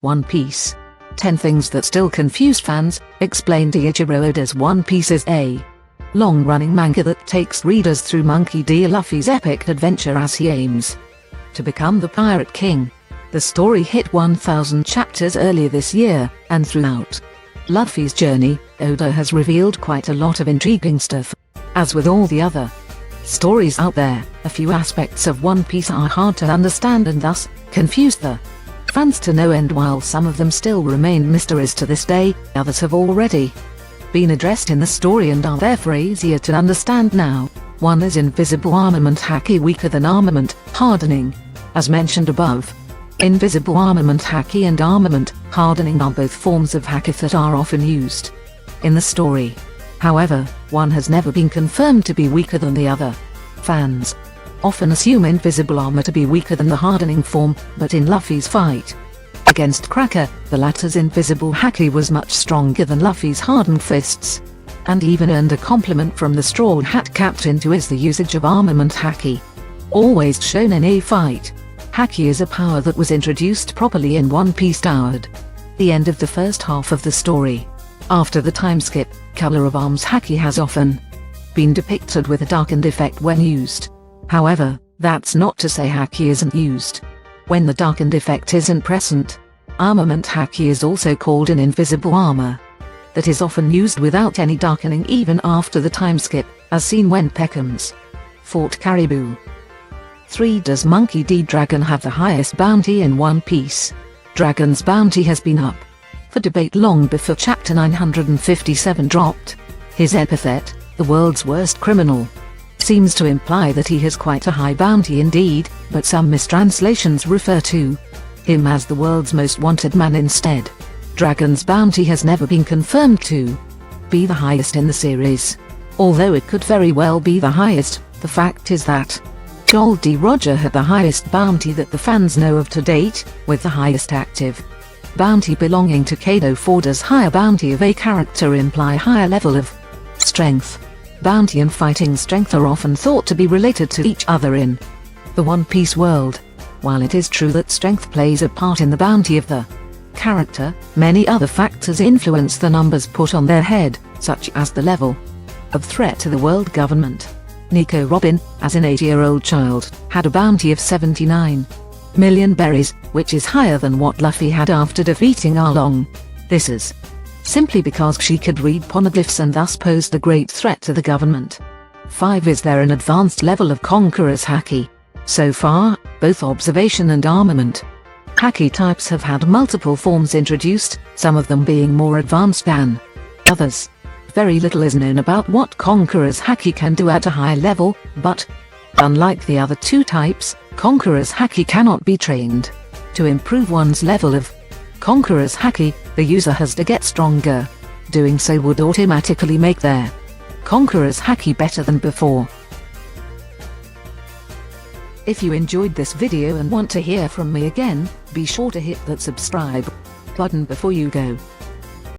One Piece. 10 Things That Still Confuse Fans, explained. Eiichiro Oda's One Piece is a long-running manga that takes readers through Monkey D. Luffy's epic adventure as he aims to become the Pirate King. The story hit 1,000 chapters earlier this year, and throughout Luffy's journey, Oda has revealed quite a lot of intriguing stuff. As with all the other stories out there, a few aspects of One Piece are hard to understand and thus confuse the fans to no end. While some of them still remain mysteries to this day, others have already been addressed in the story and are therefore easier to understand now. One is invisible armament haki, weaker than armament hardening. As mentioned above, invisible armament haki and armament hardening are both forms of haki that are often used in the story. However, one has never been confirmed to be weaker than the other. Fans often assume invisible armor to be weaker than the hardening form, but in Luffy's fight against Cracker, the latter's invisible haki was much stronger than Luffy's hardened fists, and even earned a compliment from the Straw Hat Captain to his the usage of armament haki. Always shown in a fight, haki is a power that was introduced properly in One Piece toward the end of the first half of the story. After the time skip, color of arms haki has often been depicted with a darkened effect when used. However, that's not to say haki isn't used when the darkened effect isn't present. Armament haki is also called an invisible armor that is often used without any darkening even after the time skip, as seen when Peckham's fought Caribou. 3. Does Monkey D. Dragon have the highest bounty in One Piece? Dragon's bounty has been up for debate long before chapter 957 dropped. His epithet, the world's worst criminal, seems to imply that he has quite a high bounty indeed, but some mistranslations refer to him as the world's most wanted man instead. Dragon's bounty has never been confirmed to be the highest in the series. Although it could very well be the highest, the fact is that Gold D. Roger had the highest bounty that the fans know of to date, with the highest active bounty belonging to Kaido. 4. Does higher bounty of a character imply higher level of strength? Bounty and fighting strength are often thought to be related to each other in the One Piece world. While it is true that strength plays a part in the bounty of the character, many other factors influence the numbers put on their head, such as the level of threat to the world government. Nico Robin, as an 8-year-old child, had a bounty of 79 million berries, which is higher than what Luffy had after defeating Arlong. This is simply because she could read poneglyphs and thus posed a great threat to the government. 5. Is there an advanced level of Conqueror's haki? So far, both observation and armament haki types have had multiple forms introduced, some of them being more advanced than others. Very little is known about what Conqueror's haki can do at a high level, but unlike the other two types, Conqueror's haki cannot be trained. To improve one's level of Conqueror's haki, the user has to get stronger. Doing so would automatically make their Conqueror's haki better than before. If you enjoyed this video and want to hear from me again, be sure to hit that subscribe button before you go.